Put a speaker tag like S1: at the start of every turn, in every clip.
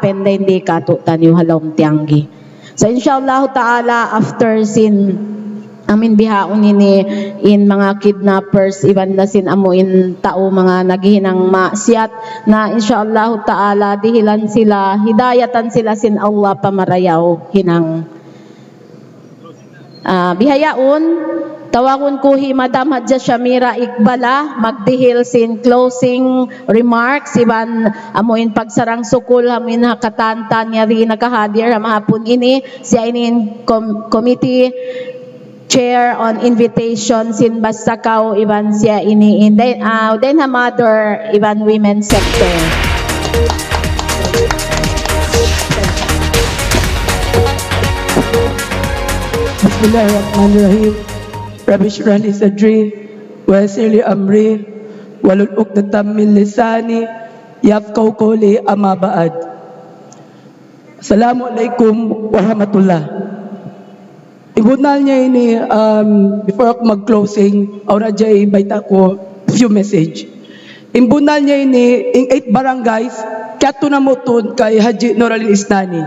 S1: happen na hindi ka tutan yung halong tianggi. So inshallah ta'ala after sin amin bihaon ini in mga kidnappers iban na sin amuin tao mga naghihinang maksiat na inshallah ta'ala dihilan sila hidayatan sila sin Allah pamarayaw hinang bihayaon tawagon ko hi Madam Hadja Shamira Iqbala magdihil sin closing remarks iban amuin pagsarang sukul amuin hakatantan niya rin nakahadir mahapon ini siya ini committee chair on invitation sin Bastakaw iban siya ini in then ha mother iban women sector.
S2: Bismillahirrahmanirrahim. Rabbi shrah li sadri wa yassir li amri wahlul 'uqdatam min lisani yafqahu qawli amma ba'd. Assalamualaikum warahmatullah. Ibunal niya ini, before ako mag-closing, aura jay baita ko few message. Ibunal niya ini, in 8 barangays, kaya ito na mo ito kay Haji Noralin Isnani.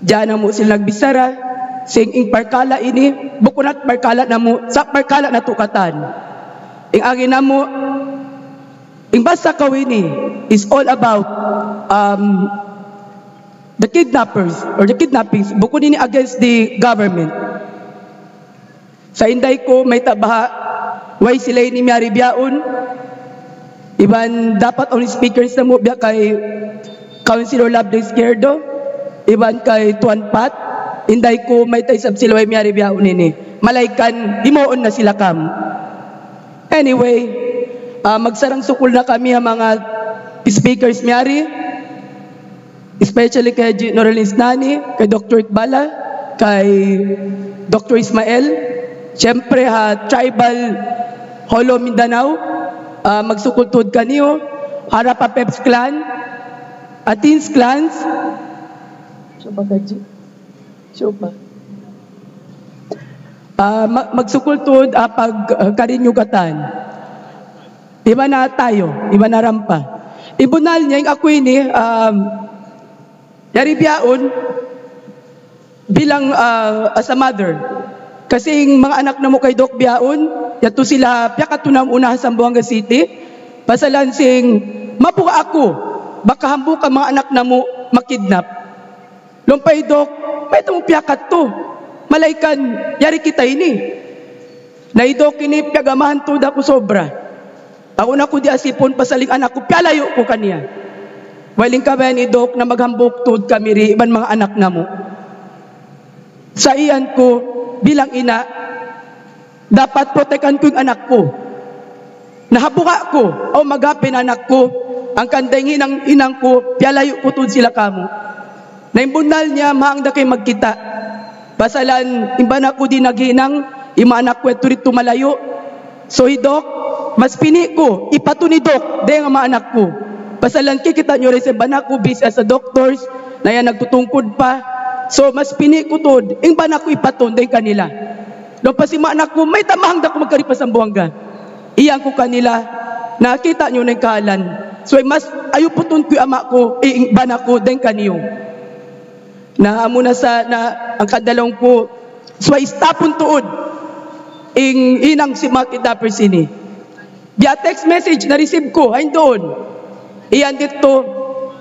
S2: Diyan na mo sila nagbisara, sing ing parkala ini, bukunat parkala na mo, sa parkala na tukatan. Ing agi na mo, ing Bastakaw ini is all about the kidnappers or the kidnappings, bukod ini against the government. Sa inday ko, may tabaha, way sila ni Miyari Biaon, iban dapat only speakers na mo biya kay Councilor Labde Izquierdo, iban kay Tuan Pat, inday ko, may taysab sila way Miyari Biaon ini. Malaykan, imoon na sila kam. Anyway, magsarang sukul na kami ang mga speakers Miyari, especially kay Noralin Isnani, kay Dr. Iqbala, kay Dr. Ismael, siyempre Tribal Holo Mindanao, magsukultod kaniyo, harap a Peps Clan, Atins Clans, magsukultod pag karinyugatan. Iba na tayo, iba na rampa. Ibunal niya, yung ako ini, Yari Biaon bilang as a mother. Kasi yung mga anak na mo kay Doc Biaon, yato sila piyakatunam una sa Zamboanga City, pasalan sing mapuka ako, baka hambu ka mga anak na mo makidnap. Lumpay Doc, may itong piyakat to. Malaykan, yari kita ini. Na Doc ini piyagamahan to da ko sobra. Ako na ko di asipon pasaling anak ko, piyalayo ko kaniya. Waling ka ba ni Doc na maghambok tod kami rin iban mga anak na mo. Sa iyan ko, bilang ina, dapat protekan ko yung anak ko. Nahabuka ko, o magapin anak ko, ang kandangin ng inang ko, piyalayo ko tod sila kamo. Naimbunal niya, maangda kay magkita. Pasalan, imba na ko di naghinang, ima anak ko eto rito malayo. So, Doc, mas pini ko, ipato ni Doc, dahil nga mga anak ko. Pasalan kita nyo rin sa banak ko bis as a doctors na yan nagtutungkod pa. So mas pini ko to, yung banak ko ipaton din kanila. Doon pa si mga anak ko, may tamahang da ko magkaripas ang buwangga. Iyan ko kanila, nakita nyo na yung kahalan. So mas ayuputon ko yung ama ko, yung banak ko din kaniyo. Na amo na sa, ang kadalong ko, so istapon tuod, inang si mga kidnappers ini. Via text message na receive ko, ay doon. Iyan dito,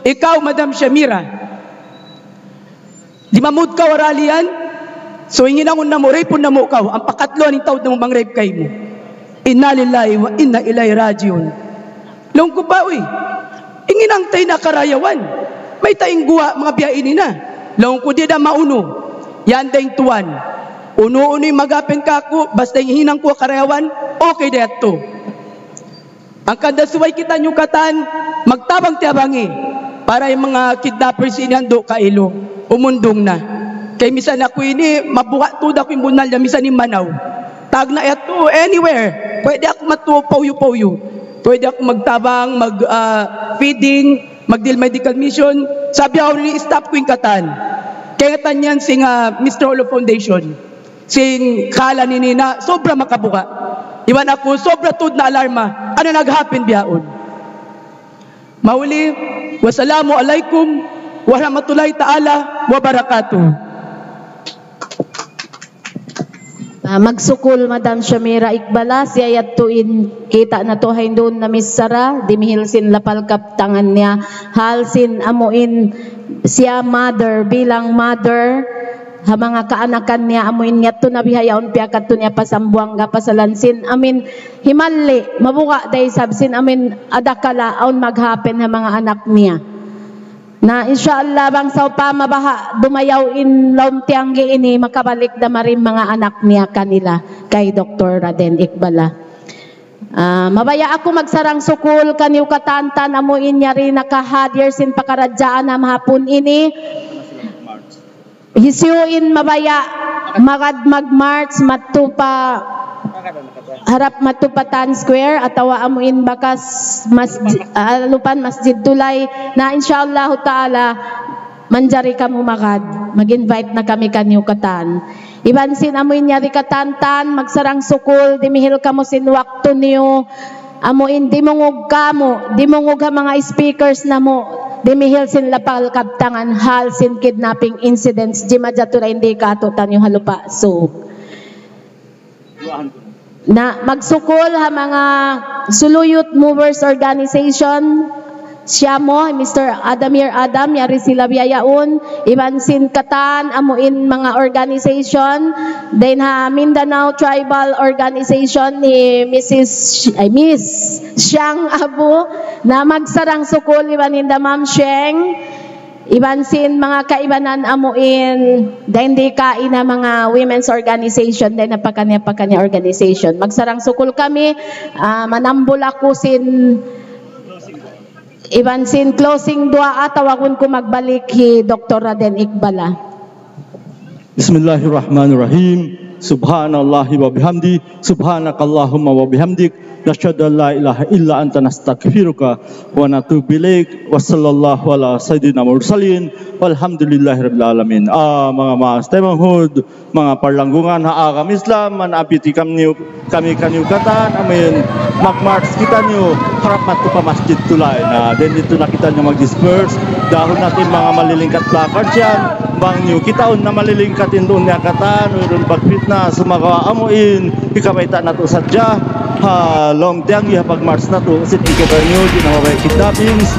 S2: ikaw, Madam Shamira, di mamud ka waralian, so ingin ako na mo, rape na mo kaw, ang pakatlo aning taod na mo mang rape kay mo. Inna lillahi wa inna ilaihi rajiun. Long ko pa, uy, ingin ang tayo na karayawan, may tayong guwa, mga biyainin na. Long ko di na mauno, yan dahing tuwan. Uno-uno yung magapin ka ako, basta yung hinang ko karayawan, okay dito. Ang kandasuway kita nyo katan, magtabang-tiabangi para yung mga kidnappers inando kailo, umundong na. Kay misan ako ini, mabuka to da ko yung bunal na misan ni Manaw. Tag na ito, anywhere. Pwede ako matupaw-yu-paw-yu. Pwede ako magtabang, mag-feeding, mag-deal medical mission. Sabi ako ni stop ko yung katan. Kaya katan yan sing Mr. Holo Foundation. Sing kala ni Nina, sobra makabuka. Iwan ako, sobratud na alarma. Ano nag-happen biyaon? Mauli, wassalamu alaikum warahmatullahi ta'ala wabarakatuh.
S1: Magsukol Madam Shamira Iqbala siya yatuin kita na to doon na misara dimihil sin lapal kaptangan niya halsin amuin siya mother bilang mother ha mga kaanakan niya amuin niya to nabihayaon piakat to niya pasambuang ga pasalansin amin himalli mabuka day sabsin amin adakala aun maghapen ha mga anak niya na inshallah bang sa pa mabaha dumayaw in laum tianggi ini makabalik na marim mga anak niya kanila kay Dr. Raden Iqbala. Mabaya ako magsarang sukul kaniw katantan amuin niya rin nakahadir sin pakaradyaan na mahapon ini. Hisiuin mabaya mag-march matupa harap matupatan square atawa amuin bakas lupan masjid tulay na insyaallah taala manjari kamo mag-invite na kami kanyo katan ibansin amuin nyari katantan magsarang sukul dimihil kamo sin wakto niyo amuin dimungog kamo dimungog ha mga speakers na mo dimihil sin lapal kabtangan hal sin kidnapping incidents di madyatura hindi ka atutan yung halupa so na magsukol ha mga Suluyot Movers Organization siya mo Mr. Adamir Adam yari sila biyayaon ibansin katan amuin mga organization then ha Mindanao Tribal Organization ni Miss Siang Abu na magsarang sukol ibaninda Ma'am Sheng ibansin mga kaibanan amuin dahil di kain na mga women's organization dahil napakanya organization magsarang sukul kami manambul ako sin ibansin closing dua tawagon ko magbalik hi Dr. Raden Iqbala.
S3: Bismillahirrahmanirrahim. Subhanallahi wa bihamdi subhanakallahumma wa bihamdik nasyhadu an la ilaha illa anta nastaghfiruka wa natubu ilaik wa sallallahu ala sayyidina mursalin walhamdulillahirabbil alamin. Mga maas temanghod mga parlanggungan ha agam Islam manapiti kami kaniukatan amin magmarch kita nyo harap matupa masjid tulay na then dito na kita nyo mag-disperse dahon natin mga malilingkat placards yan bang nyo kitaon na malilingkatin doon niya katan mayroon pagfitna sumagawa amuin ikabaita na to sadya ha long tiang pag-march na to kasi ikaw nyo ginawaway kidnappings